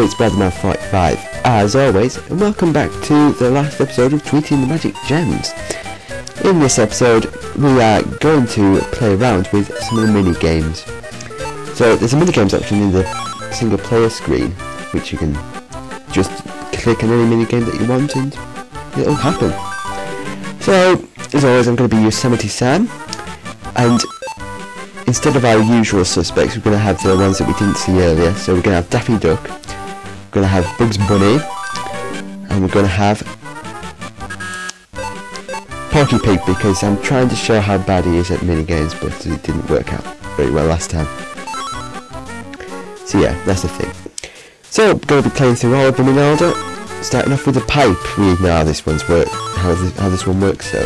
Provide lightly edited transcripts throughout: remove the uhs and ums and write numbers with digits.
Hello, it's Brotherman45, as always, and welcome back to the last episode of Tweety and the Magic Gems. In this episode, we are going to play around with some of the mini-games. So, there's a mini-games option in the single-player screen, which you can just click on any mini-game that you want and it'll happen. So, as always, I'm going to be Yosemite Sam, and instead of our usual suspects, we're going to have the ones that we didn't see earlier. So we're going to have Daffy Duck, we're going to have Bugs Bunny, and we're going to have Porky Pig, because I'm trying to show how bad he is at minigames, but it didn't work out very well last time. So yeah, that's the thing. So we're going to be playing through all of them in order, starting off with the pipe. We know how this one's how this one works, so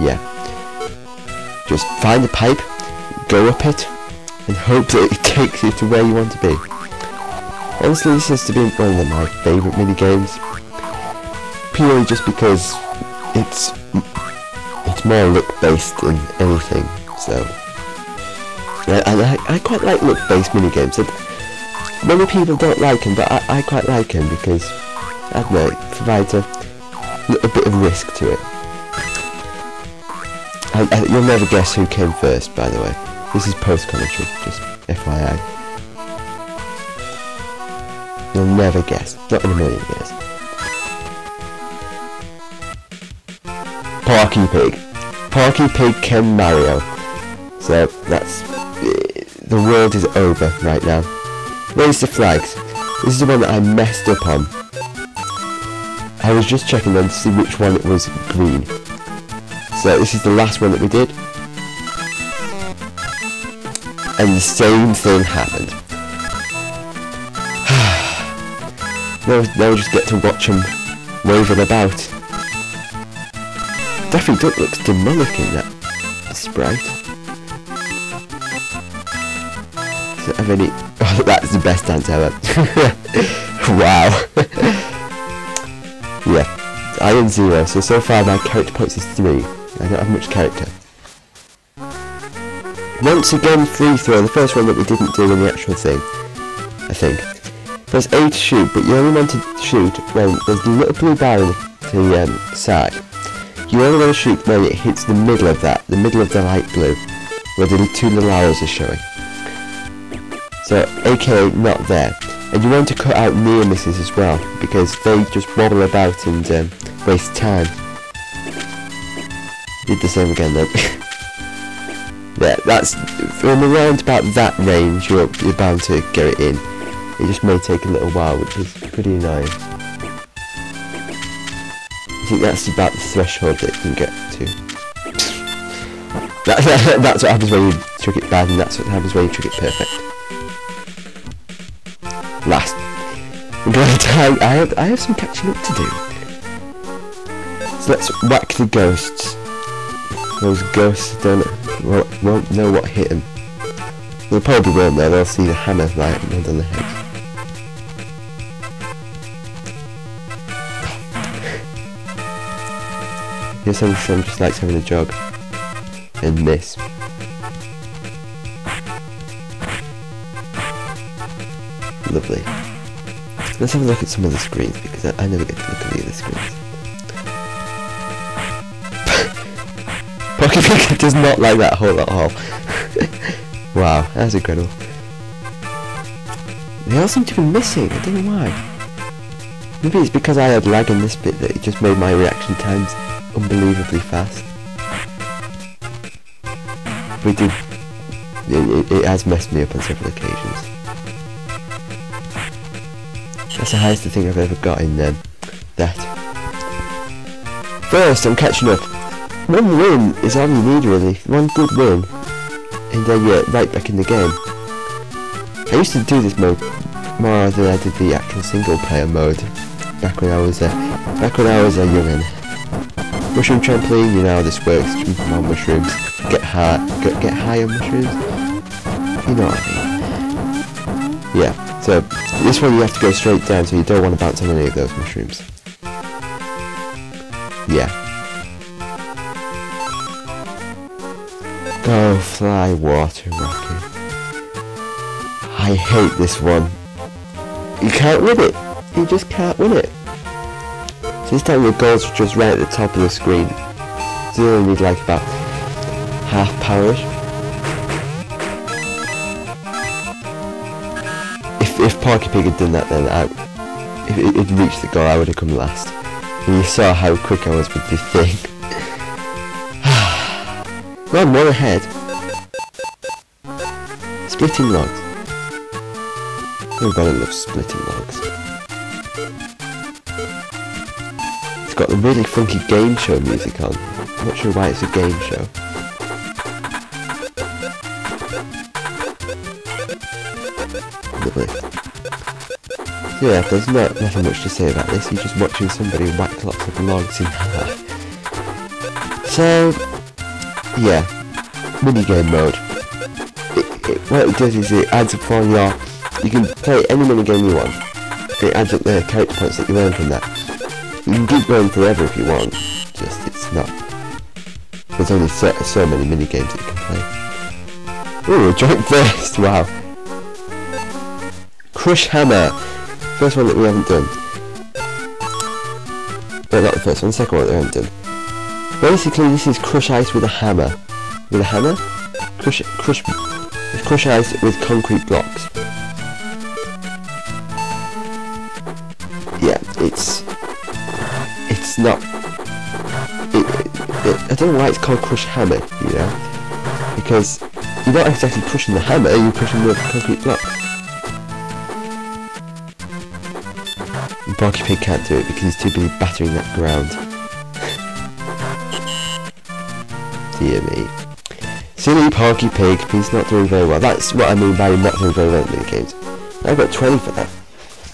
yeah. Just find the pipe, go up it, and hope that it takes you to where you want to be. Honestly, this has to be one of my favourite mini-games, purely just because it's more look-based than anything. So I quite like look-based mini-games. Many people don't like them, but I quite like them because, I don't know, it provides a bit of risk to it. You'll never guess who came first, by the way. This is post-commentary, just FYI. You'll never guess. Not in a million years. Porky Pig. Porky Pig came Mario. So, that's... the world is over right now. Raise the flags. This is the one that I messed up on. I was just checking them to see which one it was green. So this is the last one that we did, and the same thing happened. Now we just get to watch him waving about. Daffy Duck looks demonic in that sprite. Does it have any... Oh, that's the best dance ever. Wow. Yeah, I am 0, so far my character points is 3. I don't have much character. Once again, free throw, the first one that we didn't do in the actual thing, I think. Press A to shoot, but you only want to shoot when there's a little blue bar on the side. You only want to shoot when it hits the middle of that, the middle of the light blue, where the two little arrows are showing. So, aka not there. And you want to cut out near misses as well, because they just wobble about and waste time. Did the same again then. Yeah, that's from around about that range you're bound to get it in. It just may take a little while, which is pretty annoying. I think that's about the threshold that you can get to. That's what happens when you trick it bad, and that's what happens when you trick it perfect. Last. I'm going to die. I have some catching up to do. So let's whack the ghosts. Those ghosts won't know what hit them. They probably won't though, they'll see the hammer right on the head. Here's someone just likes having a jog. And miss. Lovely. Let's have a look at some of the screens, because I never get to look at the other screens. Porky Pig does not like that hole at all. Wow, that's incredible. They all seem to be missing, I don't know why. Maybe it's because I had lag in this bit that it just made my reaction times unbelievably fast. But it has messed me up on several occasions. That's the highest thing I've ever got in that. First, I'm catching up. One win is all you need really. One good win, and then you're right back in the game. I used to do this mode more than I did the actual single player mode back when I was a youngin. Mushroom trampoline, you know how this works. Jump on mushrooms, get high on mushrooms. You know what I mean? Yeah. So this one you have to go straight down, so you don't want to bounce on any of those mushrooms. Yeah. Go fly, water rocket. I hate this one. you can't win it. You just can't win it. So this time your goals are just right at the top of the screen. So you only need like about half powerish. If Porky Pig had done that, then if it had reached the goal, I would have come last. And you saw how quick I was with this thing. Well, I'm one ahead. Splitting logs. Everybody loves splitting logs. It's got the really funky game show music on. I'm not sure why it's a game show. Lovely. So yeah, there's nothing much to say about this. You're just watching somebody whack lots of logs in half. So yeah, minigame mode. What it does is it adds up all your... You can play any minigame you want. It adds up the character points that you earn from that. You can keep going forever if you want. Just it's not. There's only so many minigames that you can play. Ooh, joint first! Wow. Crush Hammer. First one that we haven't done. Well, not the first one, the second one that we haven't done. Basically, this is crush ice with a hammer. With a hammer? Crush ice with concrete blocks. Yeah, it's not. I don't know why it's called Crush Hammer, you know, because you're not exactly crushing the hammer, you're crushing the concrete blocks. And Porky Pig can't do it because he's too busy battering that ground. Dear me. Silly Porky Pig, he's not doing very well. That's what I mean by not doing very well in minigames. I've got 20 for that.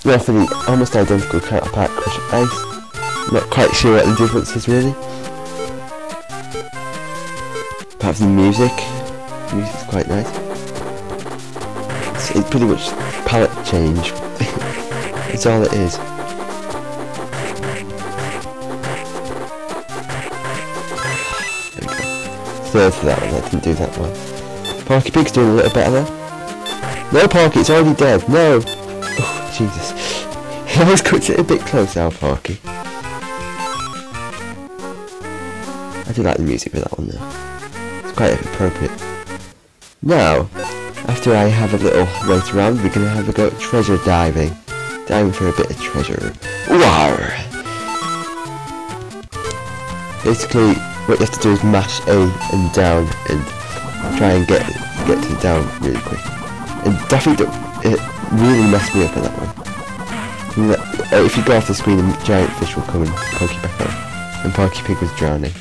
Well, for the almost identical counterpart Crush Ice. Not quite sure what the difference is really. Apart from the music. The music's quite nice. It's pretty much palette change. It's all it is. There we go. Third for that one, I didn't do that one. Porky Pig's doing a little better there. No, Porky, it's already dead. No! Oh, Jesus. He always cuts it a bit close now, Porky. I do like the music for that one though. It's quite appropriate. Now, after I have a little wait around, we're going to have a go at treasure diving. Diving for a bit of treasure. War! Basically, what you have to do is mash A and down and try and get to the down really quick. And Daffy Duck, it really messed me up at that one. If you go off the screen, a giant fish will come and poke you back on. And Porky Pig was drowning.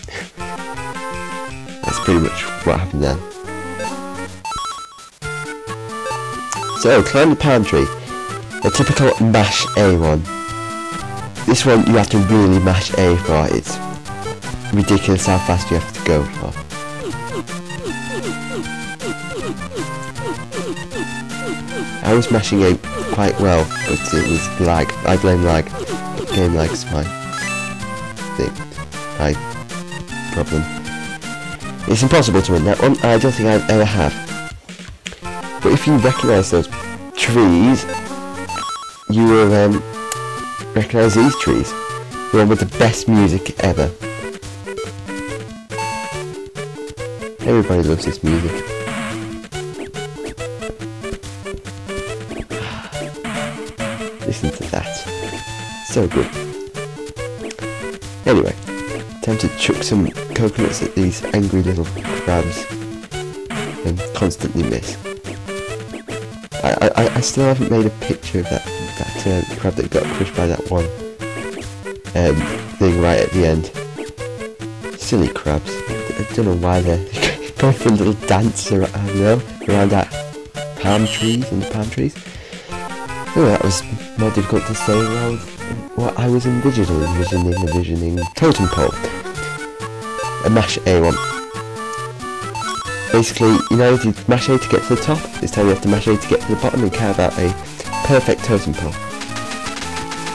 That's pretty much what happened there. So, climb the palm tree. A typical mash A one. This one you have to really mash A for. It's ridiculous how fast you have to go for. I was mashing A quite well, but it was lag. I blame lag. Game lag's my thing. My problem. It's impossible to win that one. I don't think I ever have. But if you recognise those trees, you will recognise these trees. The one with the best music ever. Everybody loves this music. Listen to that. So good. Anyway, time to chuck some coconuts at these angry little crabs and constantly miss. I still haven't made a picture of that crab that got crushed by that one thing right at the end. Silly crabs. I don't know why they're going for a little dance around that palm trees and the palm trees. Oh, that was more difficult to say than what I was envisioning. Totem pole. A mash A one. Basically, you know, you mash A to get to the top. This time you have to mash A to get to the bottom and carve out a perfect totem pole.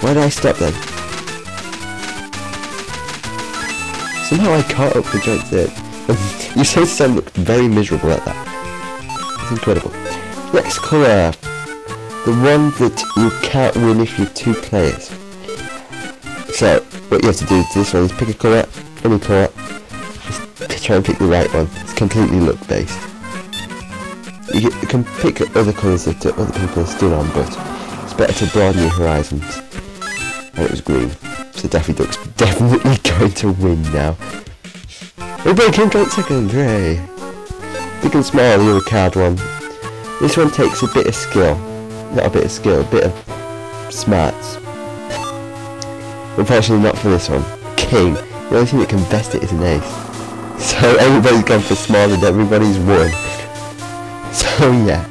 Why did I stop then? Somehow I caught up the joint there. You seem to look very miserable at that. It's incredible. Next colour. the one that you can't win if you're 2 players. So what you have to do to this one is pick a colour, any colour, just try and pick the right one. It's completely luck based. You can pick other colours that other people are still on, but it's better to broaden your horizons. And it was green, so Daffy Duck's definitely going to win now. Everybody can count second, hooray! Big and small, the other card one. This one takes a bit of skill. Not a bit of skill, a bit of smarts. Unfortunately not for this one. King. The only thing that can best it is an ace. So everybody's gone for small and everybody's won. So yeah.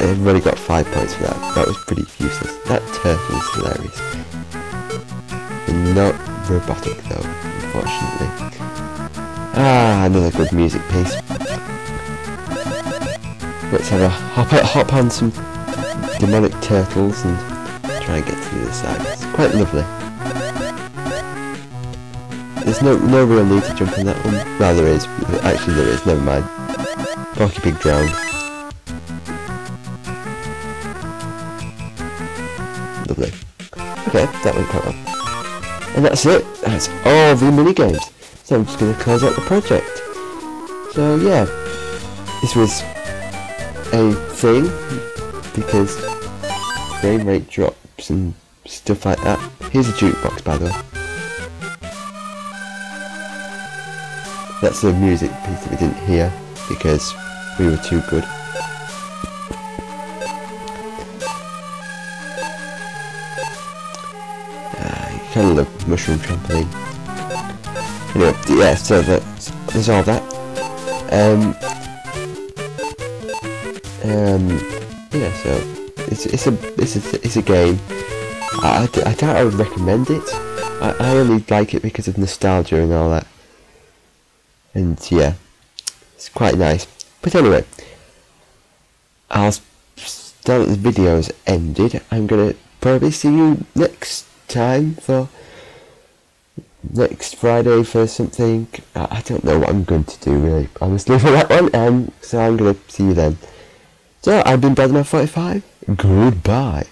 Everybody got 5 points for that. That was pretty useless. That turtle is hilarious. Not robotic though, unfortunately. Ah, another good music piece. Let's have a hop on some demonic turtles and try and get to the other side. It's quite lovely. There's no real need to jump on that one. Well, there is. Actually, there is. Never mind. Porky Pig drowned. Lovely. Okay, that went quite well. And that's it. That's all the mini-games. So I'm just going to close out the project. So yeah, this was a thing because frame rate drops and stuff like that. Here's a jukebox, by the way. That's the music piece that we didn't hear because we were too good. You kind of love mushroom trampoline. Anyway, yeah, so there's all that. Yeah, so it's a game. I doubt I would recommend it. I only like it because of nostalgia and all that. And yeah, it's quite nice. But anyway, I'll start the video's ended. I'm gonna probably see you next time for next Friday for something. I don't know what I'm going to do really, honestly, for that one. So I'm gonna see you then. So I've been Brother45. Goodbye.